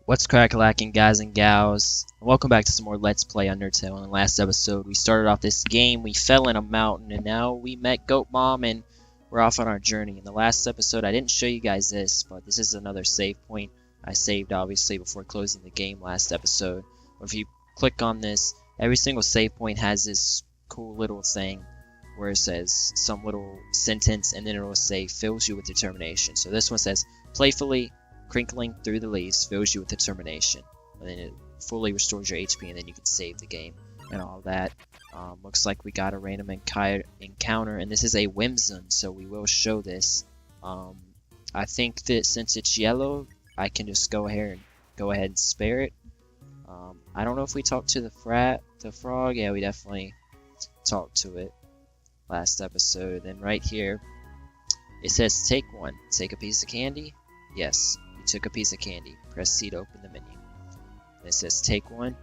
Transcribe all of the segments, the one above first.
What's crack-a-lacking, guys and gals? Welcome back to some more Let's Play Undertale. In the last episode, we started off this game, we fell in a mountain, and now we met Goat Mom, and we're off on our journey. In the last episode, I didn't show you guys this, but this is another save point. I saved, obviously, before closing the game last episode. If you click on this, every single save point has this cool little thing where it says some little sentence, and then it will say, fills you with determination. So this one says, playfully crinkling through the leaves fills you with determination, and then it fully restores your HP, and then you can save the game and all that. Looks like we got a random encounter, and this is a Whimsun, so we will show this. I think that since it's yellow, I can just go ahead and spare it. I don't know if we talked to the frog. Yeah, we definitely talked to it last episode. Then right here, it says take one. Take a piece of candy. Yes. Took a piece of candy. Press C to open the menu. And it says take one.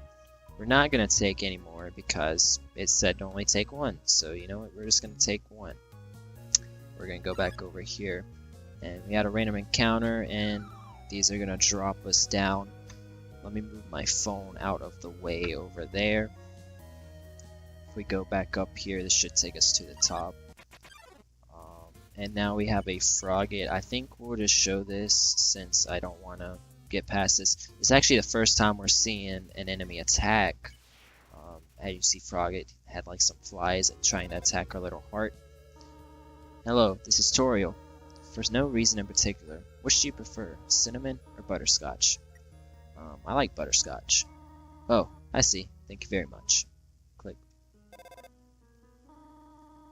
We're not going to take any more because it said to only take one. So you know what? We're just going to take one. We're going to go back over here. And we had a random encounter, and these are going to drop us down. Let me move my phone out of the way over there. If we go back up here, this should take us to the top. And now we have a frogget. I think we'll just show this since I don't want to get past this. It's actually the first time we're seeing an enemy attack. As you see, frogget had like some flies trying to attack our little heart. Hello, this is Toriel. For no reason in particular, which do you prefer, cinnamon or butterscotch? I like butterscotch. Oh, I see. Thank you very much. Click.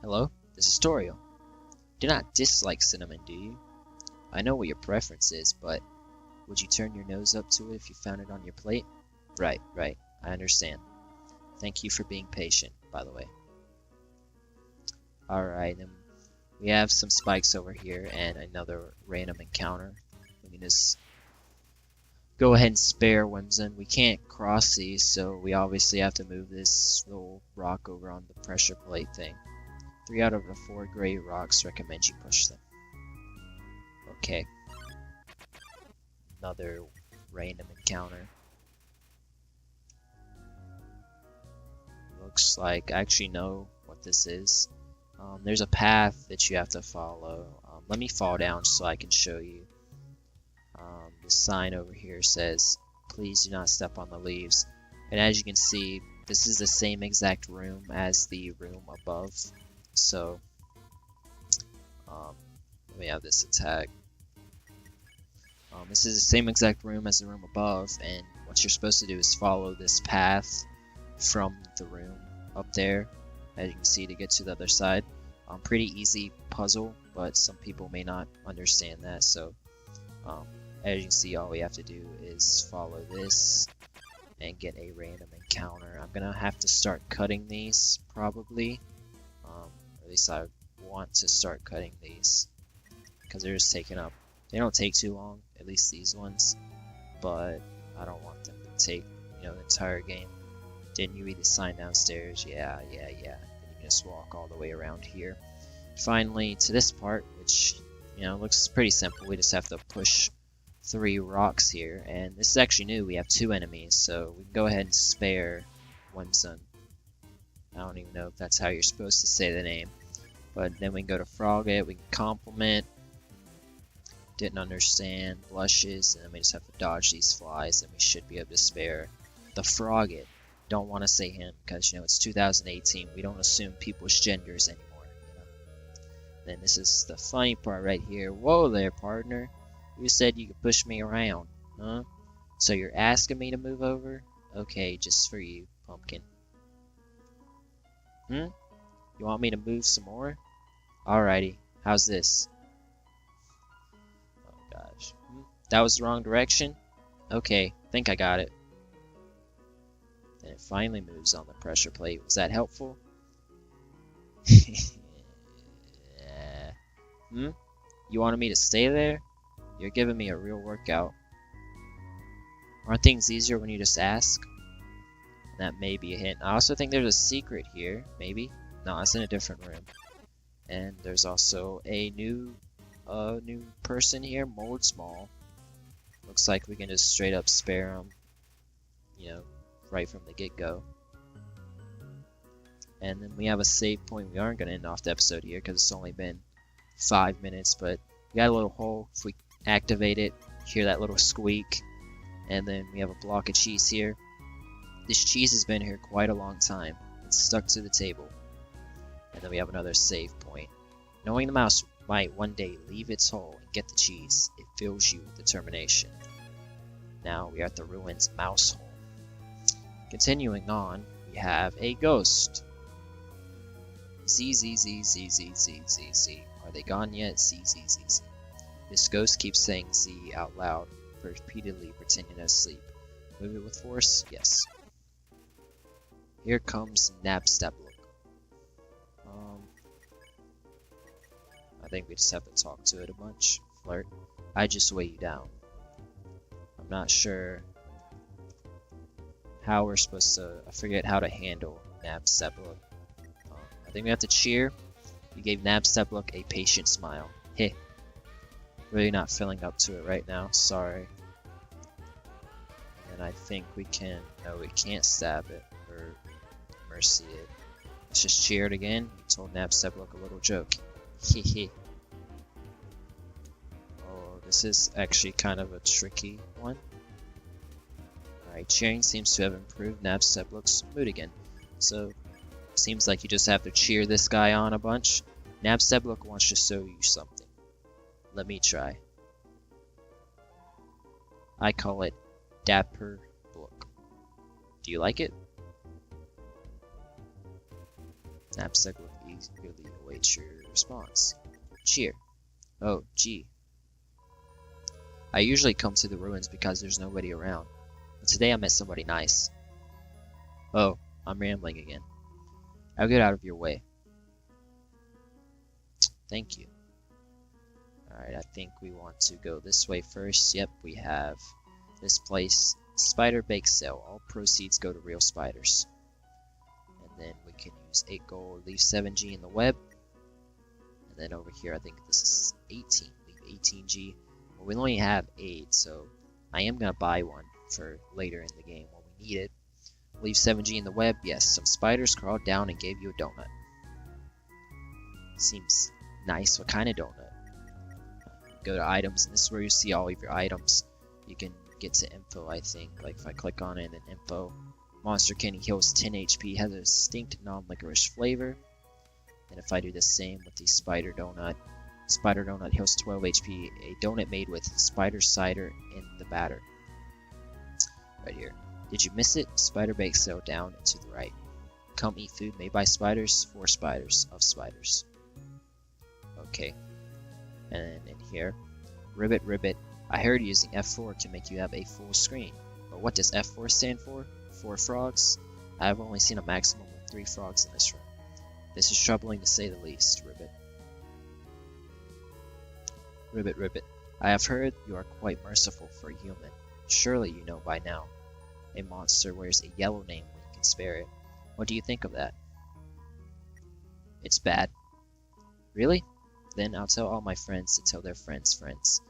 Hello, this is Toriel. Do not dislike cinnamon, do you? I know what your preference is, but would you turn your nose up to it if you found it on your plate? Right, I understand. Thank you for being patient, by the way. Alright, and we have some spikes over here and another random encounter. We can just go ahead and spare Whimsun. We can't cross these, so we obviously have to move this little rock over on the pressure plate thing. 3 out of the 4 gray rocks recommend you push them. Okay. Another random encounter. Looks like I actually know what this is. There's a path that you have to follow. Let me fall down so I can show you. The sign over here says, please do not step on the leaves. And as you can see, this is the same exact room as the room above. So, let me have this attack. This is the same exact room as the room above, and what you're supposed to do is follow this path from the room up there, as you can see, to get to the other side. Pretty easy puzzle, but some people may not understand that, so as you can see, all we have to do is follow this and get a random encounter. I'm gonna have to start cutting these, probably. At least I want to start cutting these because they're just taking up. They don't take too long, at least these ones, but I don't want them to take, the entire game. Didn't you read the sign downstairs? Yeah. And you can just walk all the way around here. Finally, to this part, which looks pretty simple. We just have to push 3 rocks here, and this is actually new. We have 2 enemies, so we can go ahead and spare Whimsun. I don't even know if that's how you're supposed to say the name. But then we can go to Frogget, we can compliment. Didn't understand, blushes, and then we just have to dodge these flies, and we should be able to spare the Frogget. Don't want to say him, because, it's 2018. We don't assume people's genders anymore, Then this is the funny part right here. Whoa there, partner. You said you could push me around, huh? So you're asking me to move over? Okay, just for you, pumpkin. You want me to move some more? Alrighty, how's this? Oh gosh. That was the wrong direction? Okay, think I got it. Then it finally moves on the pressure plate. Was that helpful? You wanted me to stay there? You're giving me a real workout. Aren't things easier when you just ask? That may be a hint. I also think there's a secret here, maybe. No, it's in a different room. And there's also a new person here, Mold Small. Looks like we can just straight up spare them, right from the get-go. And then we have a save point. We aren't going to end off the episode here because it's only been 5 minutes, but we got a little hole. If we activate it, hear that little squeak, and then we have a block of cheese here. This cheese has been here quite a long time. It's stuck to the table. And then we have another save point. Knowing the mouse might one day leave its hole and get the cheese, it fills you with determination. Now we are at the ruins mouse hole. Continuing on, we have a ghost. Z Z Z Z Z Z Z Z. Are they gone yet? Z Z Z Z. This ghost keeps saying Z out loud, repeatedly pretending to sleep. Move it with force? Yes. Here comes Nabsteplook. I think we just have to talk to it a bunch. Flirt. I just weigh you down. I'm not sure how we're supposed to... I forget how to handle Nabsteplook. I think we have to cheer. You gave Nabsteplook a patient smile. Heh. Really not feeling up to it right now. Sorry. And I think we can... No, we can't stab it. Or mercy it. Let's just cheer it again. We told Nabsteplook a little joke. Hehe. Oh, this is actually kind of a tricky one. Alright, cheering seems to have improved Nabsteplook's mood again. So, seems like you just have to cheer this guy on a bunch. Nabsteplook wants to show you something. Let me try. I call it Dapper Look. Do you like it? Nabsteplook eagerly awaits your response. Cheer. Oh, gee. I usually come to the ruins because there's nobody around. But today I met somebody nice. Oh, I'm rambling again. I'll get out of your way. Thank you. Alright, I think we want to go this way first. Yep, we have this place. Spider bake sale. All proceeds go to real spiders. And then we can use 8 gold, leave 7G in the web. And then over here, I think this is 18. Leave 18G. Well, we only have 8, so I am going to buy one for later in the game when we need it. Leave 7G in the web. Yes, some spiders crawled down and gave you a donut. Seems nice. What kind of donut? Go to items, and this is where you see all of your items. You can get to info, I think. Like if I click on it, and info. Monster candy heals 10 HP, has a distinct non-licorice flavor. And if I do the same with the spider donut heals 12 HP. A donut made with spider cider in the batter. Right here. Did you miss it? Spider bake sale down and to the right. Come eat food made by spiders for spiders of spiders. Okay. And in here, Ribbit Ribbit. I heard using F4 can make you have a full screen. But what does F4 stand for? 4 frogs? I have only seen a maximum of 3 frogs in this room. This is troubling to say the least, Ribbit. Ribbit Ribbit. I have heard you are quite merciful for a human. Surely you know by now. A monster wears a yellow name when you can spare it. What do you think of that? It's bad. Really? Then I'll tell all my friends to tell their friends' friends.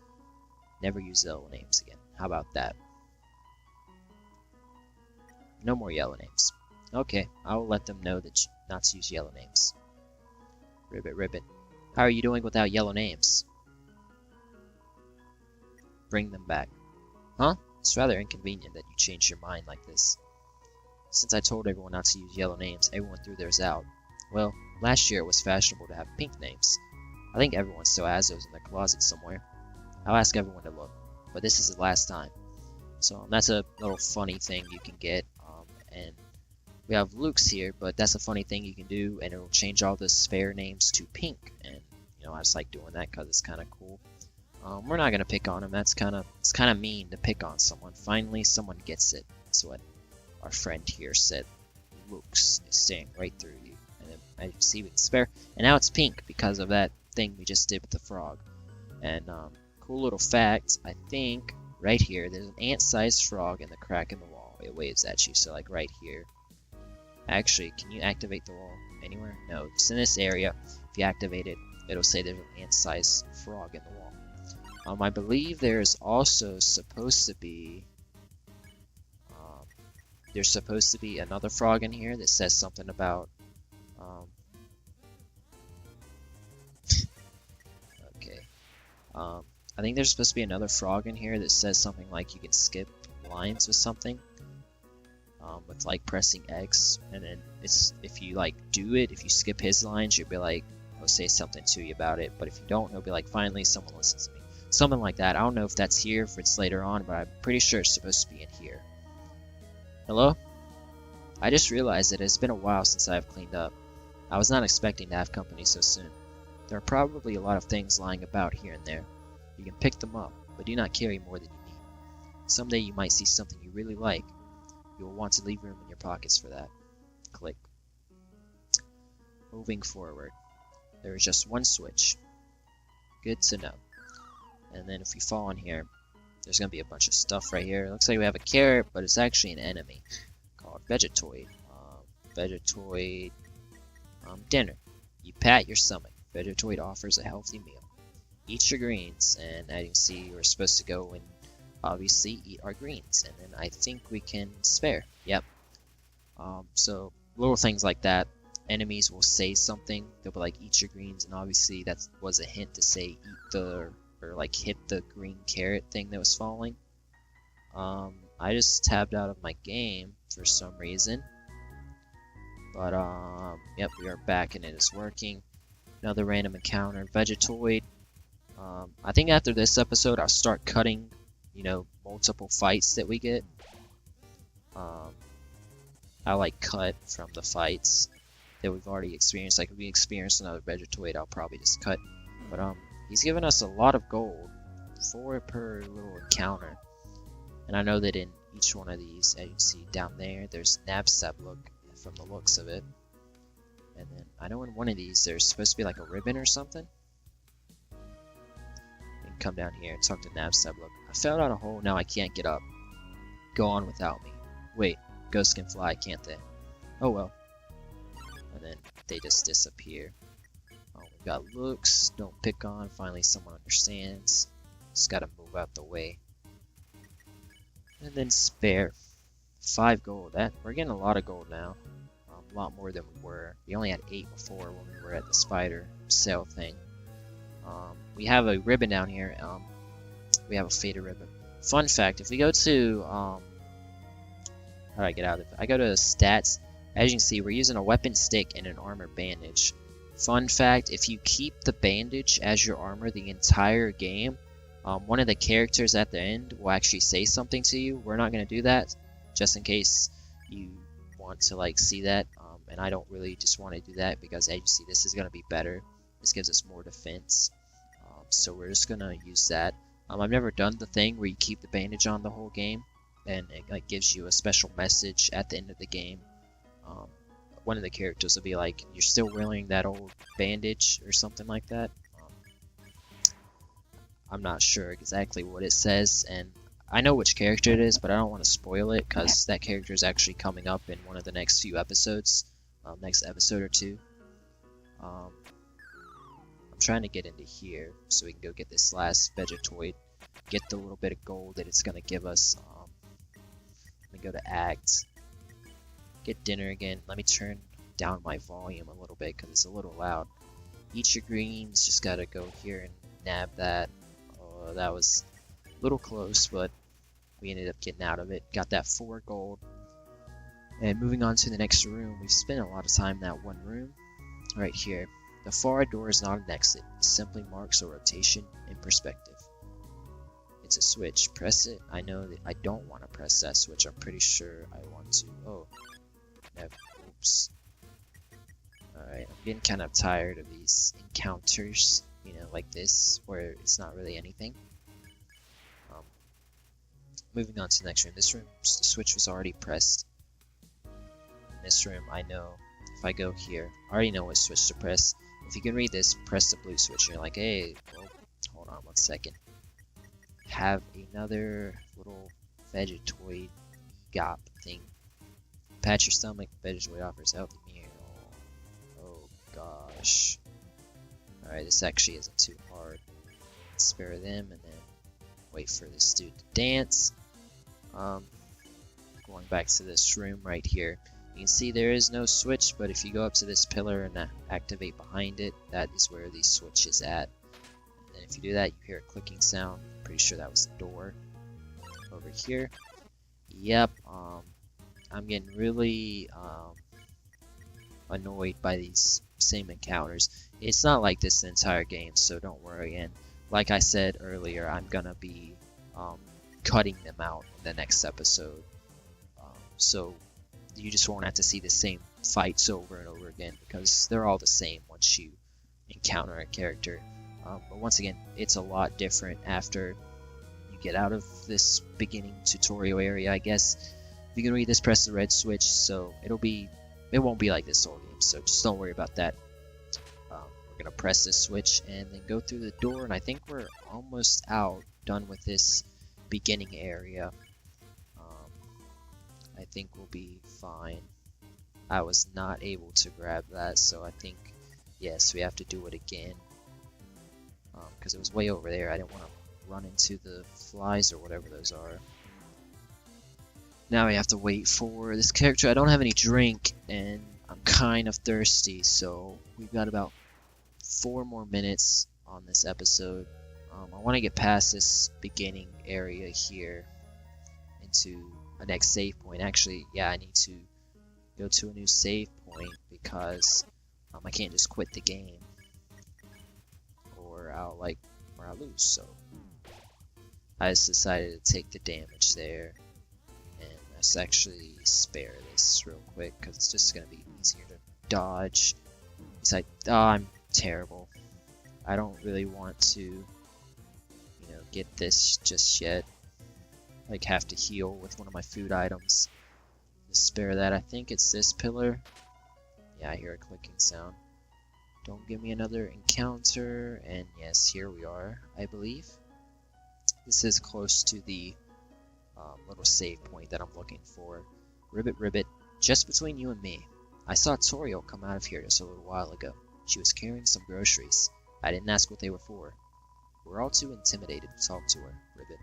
Never use yellow names again. How about that? No more yellow names. Okay, I will let them know that not to use yellow names. Ribbit Ribbit. How are you doing without yellow names? Bring them back. Huh? It's rather inconvenient that you changed your mind like this. Since I told everyone not to use yellow names, everyone threw theirs out. Well, last year it was fashionable to have pink names. I think everyone still has those in their closet somewhere. I'll ask everyone to look, but this is the last time. So that's a little funny thing you can get. And we have Luke's here, but that's a funny thing you can do, and it'll change all the spare names to pink. And I just like doing that because it's kind of cool. We're not gonna pick on him. It's kind of mean to pick on someone. Finally, someone gets it. That's what our friend here said. Luke's is staring right through you, and then I see we can spare. And now it's pink because of that thing we just did with the frog. And cool little fact, I think right here there's an ant-sized frog in the crack in the wall. It waves at you, so like right here. Actually, can you activate the wall anywhere? No, just in this area. If you activate it, it'll say there's an ant-sized frog in the wall. I believe there's also supposed to be another frog in here that says something about um, okay. I think there's supposed to be another frog in here that says something like you can skip lines with something, with like pressing X, and then if you like do it, if you skip his lines, you'll be like, he'll say something to you about it. But if you don't, he'll be like, finally someone listens to me, something like that. I don't know if that's here, if it's later on, but I'm pretty sure it's supposed to be in here. Hello? I just realized that it's been a while since I've cleaned up. I was not expecting to have company so soon. There are probably a lot of things lying about here and there. You can pick them up, but do not carry more than you need. Someday you might see something you really like. You will want to leave room in your pockets for that. Click. Moving forward. There is just one switch. Good to know. And then if we fall in here, there's going to be a bunch of stuff right here. It looks like we have a carrot, but it's actually an enemy called Vegetoid. Vegetoid dinner. You pat your stomach. Vegetoid offers a healthy meal. Eat your greens, and as you can see, we're supposed to go and obviously eat our greens, and then I think we can spare. Yep. So little things like that. Enemies will say something. They'll be like, eat your greens, and obviously that was a hint to say eat the, or like hit the green carrot thing that was falling. I just tabbed out of my game for some reason. But yep, we are back and it is working. Another random encounter, Vegetoid. I think after this episode, I'll start cutting, multiple fights that we get. I like cut from the fights that we've already experienced. Like if we experience another Vegetoid, I'll probably just cut. But he's given us a lot of gold, 4 per little encounter. And I know that in each one of these, as you can see down there, there's Nabsab look from the looks of it. And then I know in one of these, there's supposed to be like a ribbon or something. And come down here and talk to Nabsab look. I fell down a hole, now I can't get up. Go on without me. Wait, ghosts can fly, can't they? Oh well. And then they just disappear. Oh, we've got looks, don't pick on, finally someone understands. Just gotta move out the way. And then spare. 5 gold. We're getting a lot of gold now. A lot more than we were. We only had 8 before when we were at the spider sale thing. We have a ribbon down here. We have a faded ribbon. Fun fact, if we go to how do I get out of it? I go to stats. As you can see, we're using a weapon stick and an armor bandage. Fun fact, if you keep the bandage as your armor the entire game, one of the characters at the end will actually say something to you. We're not going to do that, just in case you want to like see that. And I don't really just want to do that because as you see, this is going to be better. This gives us more defense. So we're just going to use that. I've never done the thing where you keep the bandage on the whole game, and it like gives you a special message at the end of the game. One of the characters will be like, "You're still wearing that old bandage," or something like that. I'm not sure exactly what it says, and I know which character it is, but I don't want to spoil it because that character is actually coming up in one of the next few episodes, next episode or 2. I'm trying to get into here so we can go get this last Vegetoid, get the little bit of gold that it's going to give us. Let me go to Act, get dinner again. Let me turn down my volume a little bit because it's a little loud. Eat your greens, just got to go here and nab that. That was a little close, but we ended up getting out of it. Got that 4 gold. And moving on to the next room, we've spent a lot of time in that one room. Right here. The far door is not an exit. It simply marks a rotation in perspective. It's a switch. Press it. I know that I don't want to press that switch. I'm pretty sure I want to. Oh. No. Oops. Alright, I'm getting kind of tired of these encounters, like this, where it's not really anything. Moving on to the next room. This room, the switch was already pressed. In this room, I know if I go here, I already know what switch to press. If you can read this, press the blue switch. And you're like, hey, well, hold on 1 second. Have another little Vegetoid gop thing. Pat your stomach. Vegetoid offers healthy meal. Oh gosh. Alright, this actually isn't too hard. spare them, and then wait for this dude to dance. Going back to this room right here, you can see there is no switch, but if you go up to this pillar and activate behind it, that is where the switch is at. And then if you do that, you hear a clicking sound. Pretty sure that was the door over here. Yep, I'm getting really annoyed by these same encounters. It's not like this the entire game, so don't worry. And like I said earlier, I'm gonna be cutting them out in the next episode. So you just won't have to see the same fights over and over again, because they're all the same once you encounter a character. But once again, it's a lot different after you get out of this beginning tutorial area, I guess. If you can read this, press the red switch, so it won't be like this whole game, so just don't worry about that. We're gonna press this switch and then go through the door, and I think we're almost done with this beginning area. I think we'll be fine. I was not able to grab that, so I think, yes, we have to do it again. Because it was way over there. I didn't want to run into the flies or whatever those are. Now we have to wait for this character. I don't have any drink, and I'm kind of thirsty, so we've got about 4 more minutes on this episode. I want to get past this beginning area here into a next save point. Actually, yeah, I need to go to a new save point because I can't just quit the game, or I'll lose. So I just decided to take the damage there, and let's actually spare this real quick because it's just gonna be easier to dodge. Besides, oh, I'm terrible. I don't really want to, get this just yet. Like, have to heal with one of my food items. Just spare that. I think it's this pillar. Yeah, I hear a clicking sound. Don't give me another encounter. And yes, here we are, I believe. This is close to the little save point that I'm looking for. Ribbit, ribbit, just between you and me. I saw Toriel come out of here just a little while ago. She was carrying some groceries. I didn't ask what they were for. We're all too intimidated to talk to her, Ribbit.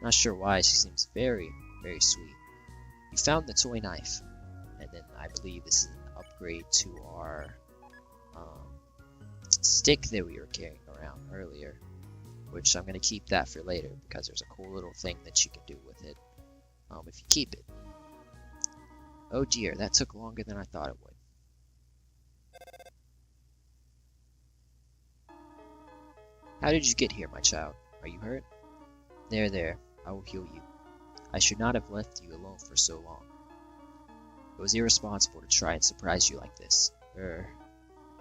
Not sure why, she seems very, very sweet. You found the toy knife, and then I believe this is an upgrade to our stick that we were carrying around earlier, which I'm going to keep that for later because there's a cool little thing that you can do with it if you keep it. Oh dear, that took longer than I thought it would. How did you get here, my child? Are you hurt? There, I will heal you. I should not have left you alone for so long. It was irresponsible to try and surprise you like this.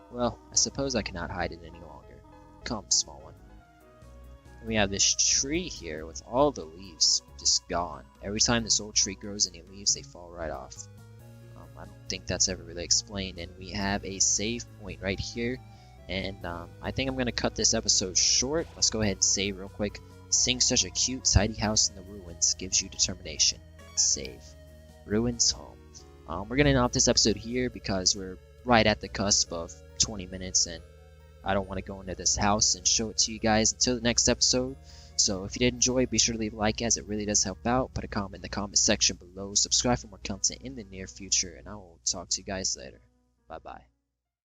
Well, I suppose I cannot hide it any longer. Come, small one. We have this tree here with all the leaves just gone. Every time this old tree grows any leaves, they fall right off. I don't think that's ever really explained. And we have a save point right here. And I think I'm going to cut this episode short. Let's go ahead and save real quick. Seeing such a cute, tidy house in the ruins gives you determination. Save. Ruins home. We're going to end off this episode here because we're right at the cusp of 20 minutes and I don't want to go into this house and show it to you guys until the next episode. So if you did enjoy, be sure to leave a like as it really does help out. Put a comment in the comment section below. Subscribe for more content in the near future and I will talk to you guys later. Bye bye.